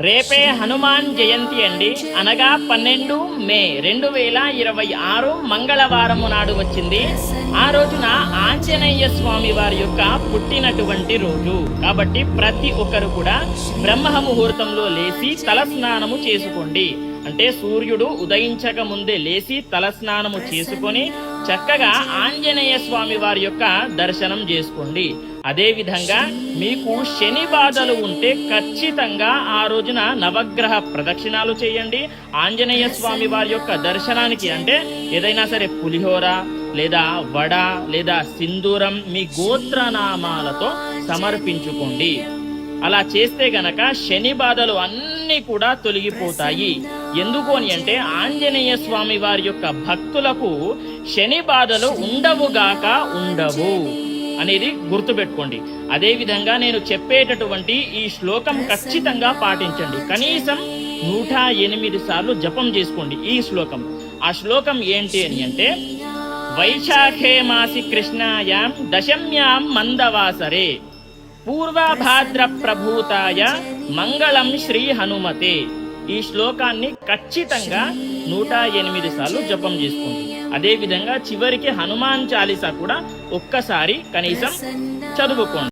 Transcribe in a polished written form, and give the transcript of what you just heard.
రేపే హనుమాన్ జయంతి అండి. అనగా 12 మే 2026 మంగళవారము నాడు వచ్చింది. ఆ రోజున ఆంజనేయ స్వామి వారి యొక్క పుట్టినటువంటి రోజు కాబట్టి ప్రతి ఒక్కరు కూడా బ్రహ్మ ముహూర్తంలో లేచి తలస్నానము చేసుకోండి. అంటే సూర్యుడు ఉదయించక ముందే లేచి తలస్నానము చేసుకొని చక్కగా ఆంజనేయ స్వామి వారి యొక్క దర్శనం చేసుకోండి. అదేవిధంగా మీకు శని బాధలు ఉంటే ఖచ్చితంగా ఆ రోజున నవగ్రహ ప్రదక్షిణాలు చేయండి. ఆంజనేయ స్వామి వారి యొక్క దర్శనానికి అంటే ఏదైనా సరే పులిహోర లేదా వడ లేదా సింధూరం మీ గోత్రనామాలతో సమర్పించుకోండి. అలా చేస్తే గనక శని బాధలు అన్నీ కూడా తొలగిపోతాయి. ఎందుకు అని అంటే ఆంజనేయ స్వామి వారి యొక్క భక్తులకు శని బాధలు ఉండవుగాక ఉండవు అనేది గుర్తుపెట్టుకోండి. అదేవిధంగా నేను చెప్పేటటువంటి ఈ శ్లోకం ఖచ్చితంగా పాటించండి. కనీసం 108 సార్లు జపం చేసుకోండి ఈ శ్లోకం. ఆ శ్లోకం ఏంటి అని అంటే వైశాఖే మాసి కృష్ణాయాం దశమ్యాం మందవాసరే పూర్వభాద్ర ప్రభూతాయ మంగళం శ్రీ హనుమతే. ఈ శ్లోకాన్ని ఖచ్చితంగా 108 సార్లు జపం చేసుకోండి. అదేవిధంగా చివరికి హనుమాన్ చాలీసా కూడా ఒక్కసారి కనీసం చదువుకోండి.